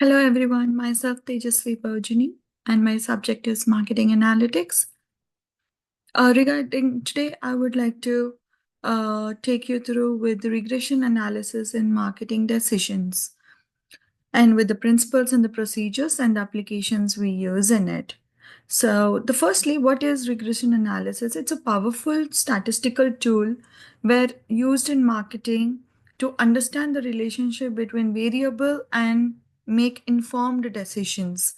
Hello everyone, myself Tejasvi Paujani and my subject is marketing analytics. Regarding today, I would like to take you through with the regression analysis in marketing decisions and with the principles and the procedures and the applications we use in it. So, the firstly, what is regression analysis? It's a powerful statistical tool where used in marketing to understand the relationship between variable and make informed decisions.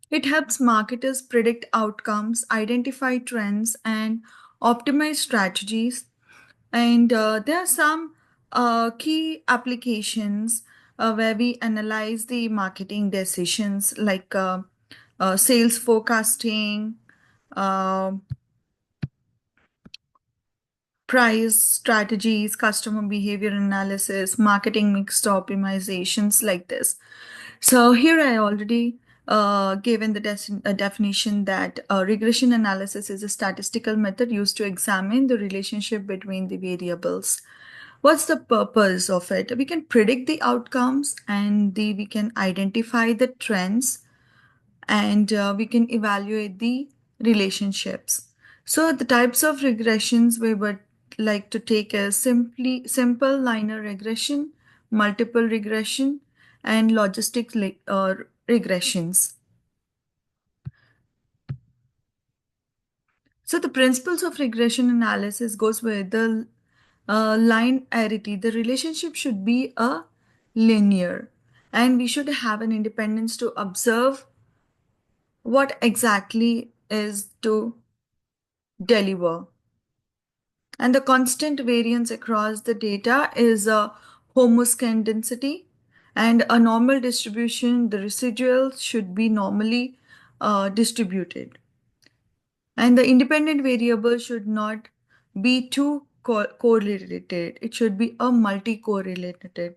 It helps marketers predict outcomes, identify trends, and optimize strategies. And there are some key applications where we analyze the marketing decisions like sales forecasting, uh, price strategies, customer behavior analysis, marketing mix optimizations like this. So here I already given the definition that regression analysis is a statistical method used to examine the relationship between the variables. What's the purpose of it? We can predict the outcomes and we can identify the trends and we can evaluate the relationships. So the types of regressions we would like to take as simple linear regression, multiple regression, and logistic regressions. So the principles of regression analysis goes with the linearity. The relationship should be a linear, and we should have an independence to observe what exactly is to deliver. And the constant variance across the data is a homoscane density. And a normal distribution, the residual should be normally distributed. And the independent variable should not be too correlated. It should be a multi-correlated.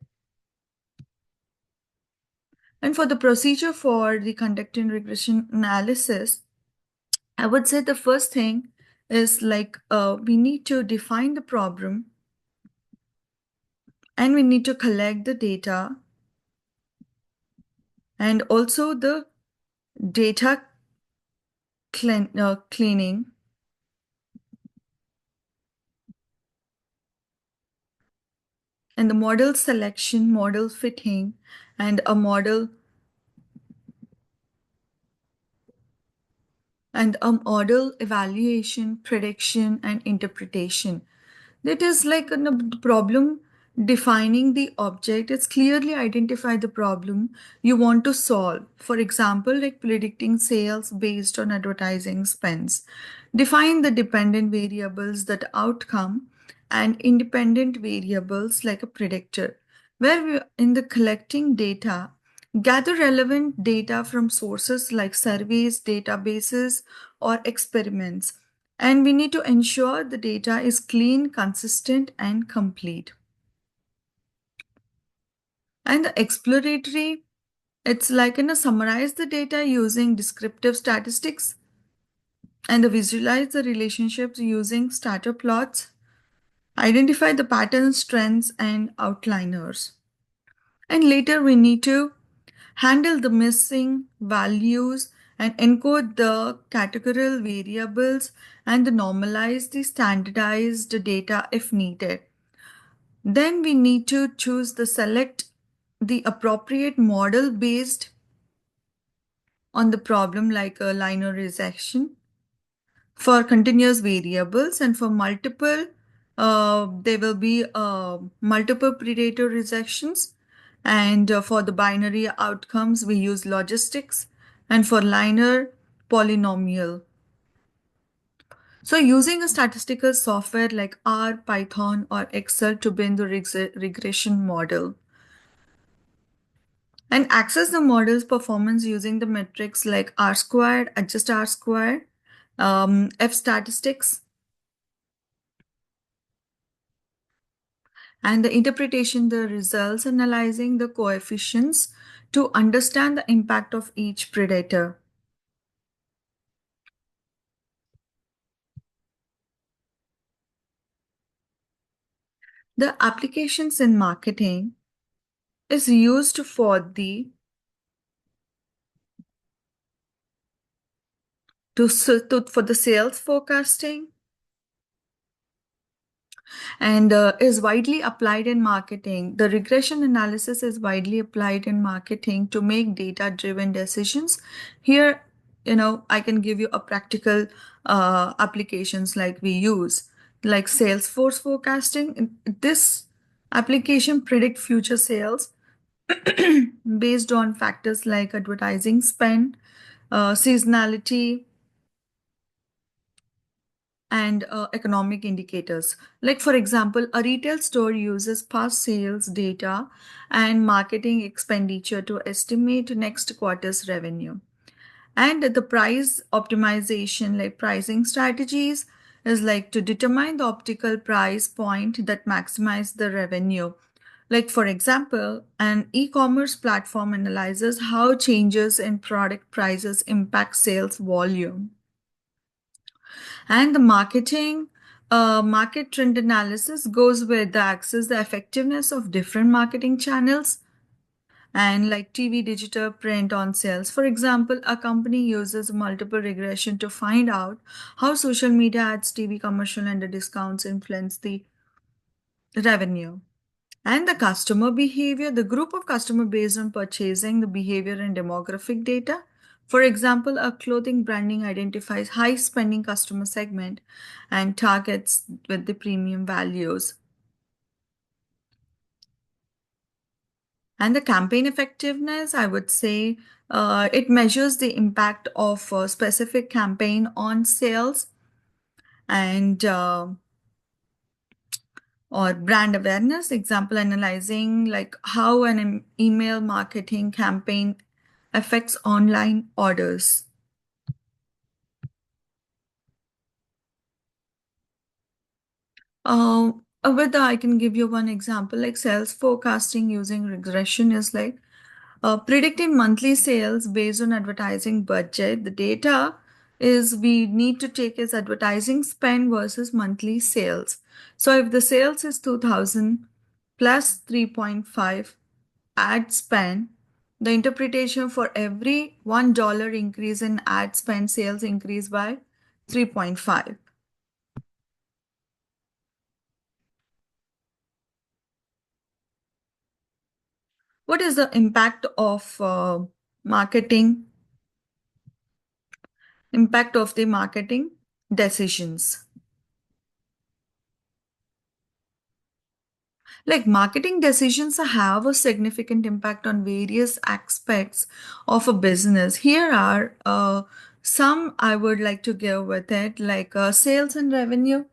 And for the procedure for the conducting regression analysis, I would say the first thing is like we need to define the problem and we need to collect the data and also the data cleaning and the model selection, model fitting, and a model evaluation, prediction, and interpretation. That is like a problem defining the object. It's clearly identify the problem you want to solve. For example, like predicting sales based on advertising spends. Define the dependent variables that outcome and independent variables like a predictor. Where we in the collecting data, gather relevant data from sources like surveys, databases, or experiments. And we need to ensure the data is clean, consistent, and complete. And the exploratory, it's like summarize the data using descriptive statistics and visualize the relationships using scatter plots, identify the patterns, trends, and outliners. And later we need to handle the missing values and encode the categorical variables and normalize the standardized data if needed. Then we need to choose the select the appropriate model based on the problem like a linear regression for continuous variables and for multiple there will be multiple predator rejections and for the binary outcomes we use logistics and for linear polynomial. So using a statistical software like R, Python or Excel to build the regression model and access the model's performance using the metrics like R squared, adjust R squared, F statistics, and the interpretation, the results, analyzing the coefficients to understand the impact of each predator. The applications in marketing is used for the for the sales forecasting and is widely applied in marketing. The regression analysis is widely applied in marketing to make data driven decisions. Here, I can give you a practical applications like we use, like Salesforce forecasting. This application predict future sales based on factors like advertising spend, seasonality, and economic indicators. Like, for example, a retail store uses past sales data and marketing expenditure to estimate next quarter's revenue. And the price optimization, like pricing strategies, is like to determine the optical price point that maximize the revenue. Like, for example, an e-commerce platform analyzes how changes in product prices impact sales volume. And the market trend analysis goes with the access the effectiveness of different marketing channels and like TV, digital, print on sales. For example, a company uses multiple regression to find out how social media ads, TV commercial, and the discounts influence the revenue. And the customer behavior, the group of customer based on purchasing, the behavior and demographic data. For example, a clothing branding identifies high spending customer segment and targets with the premium values. And the campaign effectiveness, I would say, it measures the impact of a specific campaign on sales and or brand awareness. Example, analyzing like how an email marketing campaign affects online orders. Uh, with that, I can give you one example like sales forecasting using regression is like predicting monthly sales based on advertising budget. The data is we need to take is advertising spend versus monthly sales. So if the sales is 2000 plus 3.5 ad spend, the interpretation for every $1 increase in ad spend, sales increase by 3.5. What is the marketing impact of the marketing decisions? Like marketing decisions have a significant impact on various aspects of a business. Here are some I would like to give with it, like sales and revenue,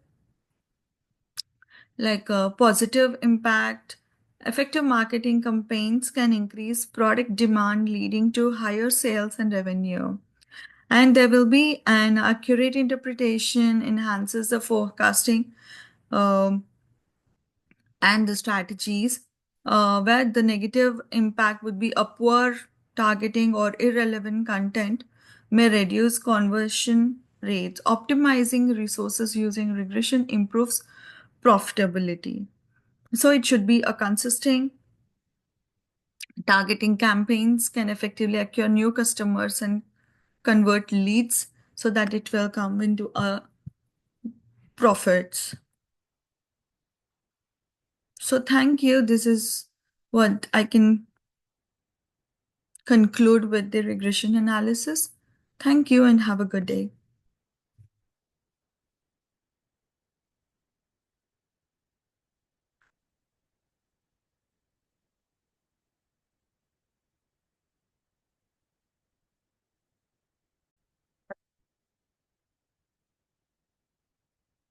like positive impact. Effective marketing campaigns can increase product demand, leading to higher sales and revenue. And there will be an accurate interpretation, enhances the forecasting um, and the strategies, where the negative impact would be upward targeting or irrelevant content may reduce conversion rates. Optimizing resources using regression improves profitability. So it should be a consistent targeting campaigns can effectively acquire new customers and convert leads so that it will come into a profits. So thank you. This is what I can conclude with the regression analysis. Thank you and have a good day.